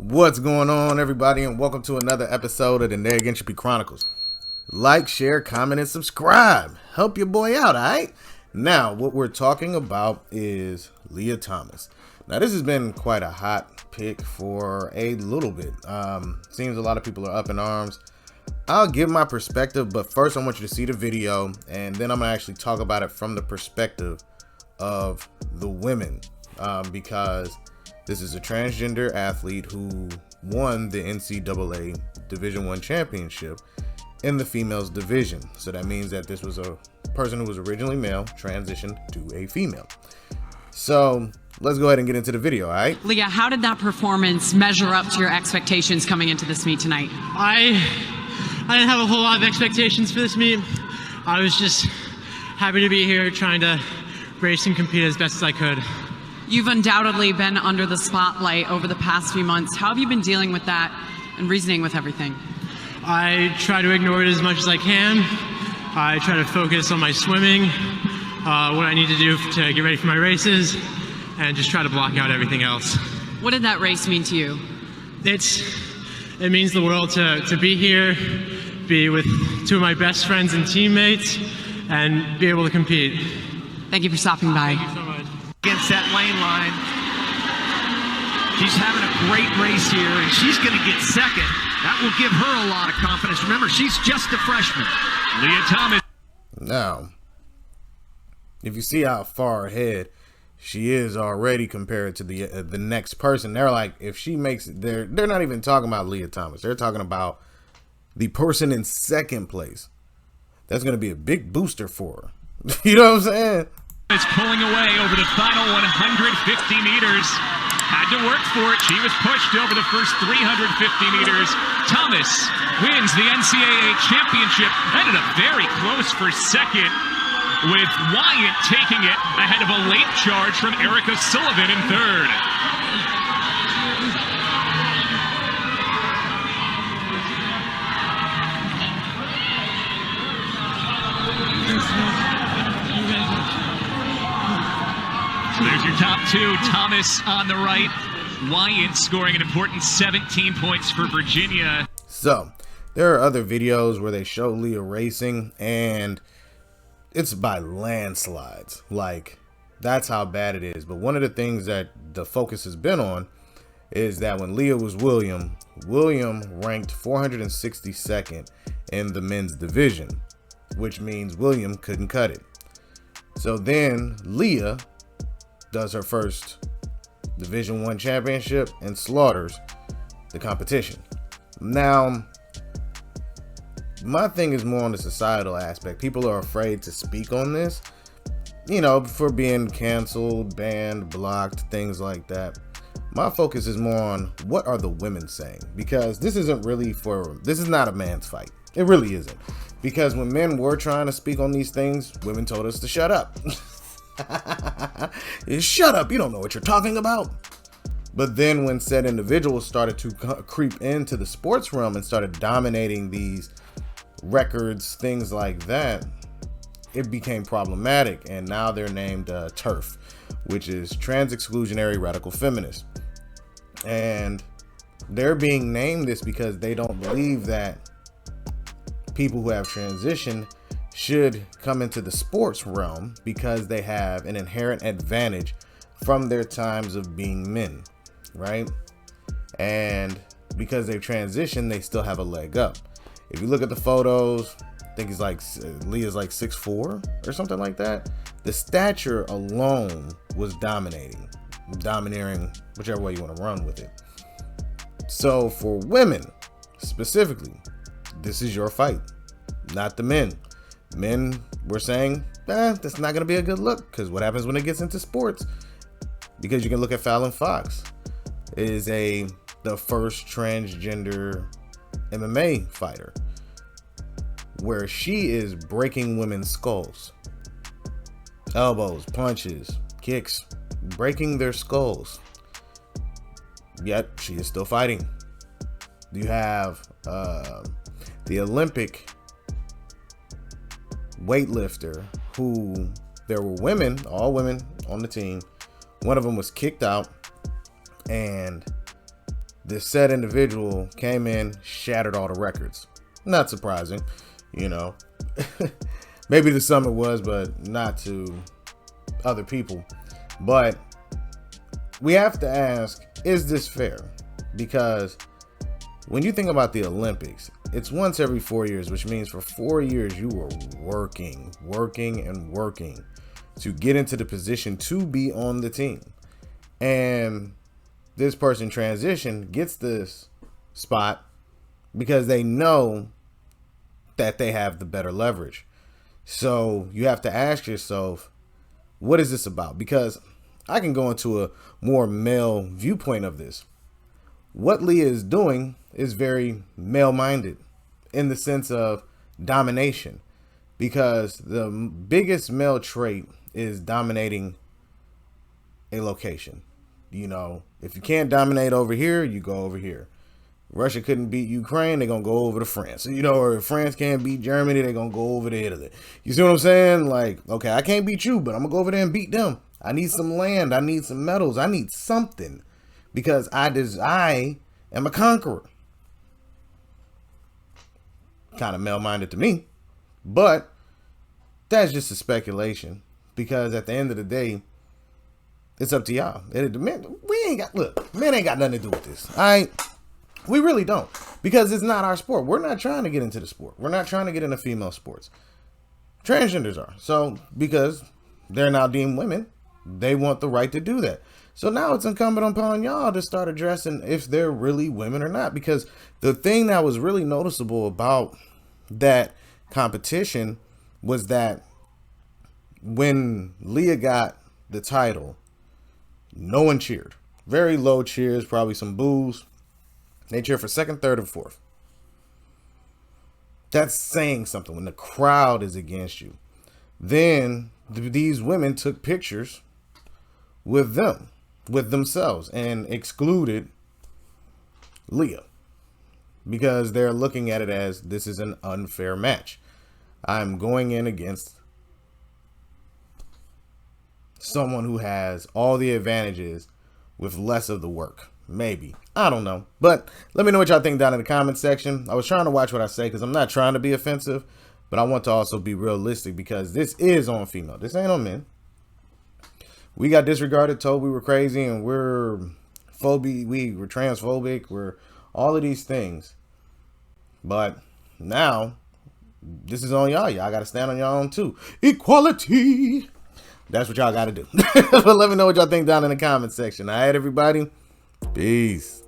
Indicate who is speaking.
Speaker 1: What's going on, everybody, and welcome to another episode of the Neg Entropy Chronicles. Like, share, comment, and subscribe. Help your boy out, alright? Now, what we're talking about is Lia Thomas. Now, this has been quite a hot pick for a little bit. Seems a lot of people are up in arms. I'll give my perspective, but first I want you to see the video, and then I'm going to actually talk about it from the perspective of the women, because this is a transgender athlete who won the NCAA Division I championship in the females division. So that means that this was a person who was originally male, transitioned to a female. So let's go ahead and get into the video, all right?
Speaker 2: Lia, how did that performance measure up to your expectations coming into this meet tonight?
Speaker 3: I didn't have a whole lot of expectations for this meet. I was just happy to be here, trying to race and compete as best as I could.
Speaker 2: You've undoubtedly been under the spotlight over the past few months. How have you been dealing with that and reasoning with everything?
Speaker 3: I try to ignore it as much as I can. I try to focus on my swimming, what I need to do to get ready for my races, and just try to block out everything else.
Speaker 2: What did that race mean to you?
Speaker 3: It means the world to be here, be with two of my best friends and teammates, and be able to compete.
Speaker 2: Thank you for stopping by.
Speaker 3: Thank you so much.
Speaker 4: Against that lane line. She's having a great race here, and she's going to get second. That will give her a lot of confidence. Remember, she's just a freshman. Lia Thomas.
Speaker 1: Now, if you see how far ahead she is already compared to the next person, they're like, if she makes it, they're not even talking about Lia Thomas. They're talking about the person in second place. That's going to be a big booster for her. You know what I'm saying?
Speaker 5: Is pulling away over the final 150 meters. Had to work for it. She was pushed over the first 350 meters. Thomas wins the NCAA championship. Ended up very close for second, with Wyatt taking it ahead of a late charge from Erica Sullivan in third. There's your top two. Thomas on the right. Wyatt scoring an important 17 points for Virginia.
Speaker 1: So there are other videos where they show Lia racing, and it's by landslides. Like, that's how bad it is. But one of the things that the focus has been on is that when Lia was William ranked 462nd in the men's division, which means William couldn't cut it. So then Lia does her first Division I championship and slaughters the competition. Now, my thing is more on the societal aspect. People are afraid to speak on this, you know, for being canceled, banned, blocked, things like that. My focus is more on what are the women saying, because this is not a man's fight. It really isn't. Because when men were trying to speak on these things, women told us to shut up. Shut up, you don't know what you're talking about. But then when said individuals started to creep into the sports realm and started dominating these records, things like that, it became problematic. And now they're named TERF, which is Trans Exclusionary Radical Feminist. And they're being named this because they don't believe that people who have transitioned should come into the sports realm because they have an inherent advantage from their times of being men, right? And because they've transitioned, they still have a leg up. If you look at the photos, I think Lia's like 6'4" or something like that. The stature alone was domineering, whichever way you want to run with it. So for women specifically, this is your fight, not the men. Men were saying, that's not going to be a good look, because what happens when it gets into sports? Because you can look at Fallon Fox. It is the first transgender MMA fighter, where she is breaking women's skulls. Elbows, punches, kicks, breaking their skulls. Yet she is still fighting. You have the Olympic weightlifter who, there were women, all women on the team. One of them was kicked out, and this said individual came in, shattered all the records. Not surprising, you know. Maybe to some it was, but not to other people. But we have to ask, is this fair? Because when you think about the Olympics, it's once every 4 years, which means for 4 years you were working to get into the position to be on the team. And this person gets this spot because they know that they have the better leverage. So you have to ask yourself, what is this about? Because I can go into a more male viewpoint of this. What Leah is doing is very male-minded in the sense of domination, because the biggest male trait is dominating a location. You know, if you can't dominate over here, you go over here. Russia couldn't beat Ukraine, they're going to go over to France. You know, or if France can't beat Germany, they're going to go over to Italy. You see what I'm saying? Like, okay, I can't beat you, but I'm going to go over there and beat them. I need some land. I need some metals. I need something because I am a conqueror. Kind of male-minded to me, but that's just a speculation because at the end of the day, it's up to y'all. Men ain't got nothing to do with this. All right. We really don't, because it's not our sport. We're not trying to get into the sport. We're not trying to get into female sports. Transgenders are. So because they're now deemed women, they want the right to do that. So now it's incumbent upon y'all to start addressing if they're really women or not. Because the thing that was really noticeable about that competition was that when Leah got the title, no one cheered. Very low cheers, probably some boos. They cheer for second, third, and fourth. That's saying something when the crowd is against you. Then these women took pictures with themselves, and excluded Leah because they're looking at it as this is an unfair match. I'm going in against someone who has all the advantages with less of the work. Maybe. I don't know. But let me know what y'all think down in the comment section. I was trying to watch what I say because I'm not trying to be offensive, but I want to also be realistic because this is on female. This ain't on men. We got disregarded, told we were crazy, and we're transphobic, we're all of these things. But now, this is on y'all. Y'all got to stand on your own too. Equality. That's what y'all got to do. But let me know what y'all think down in the comment section. All right, everybody. Peace.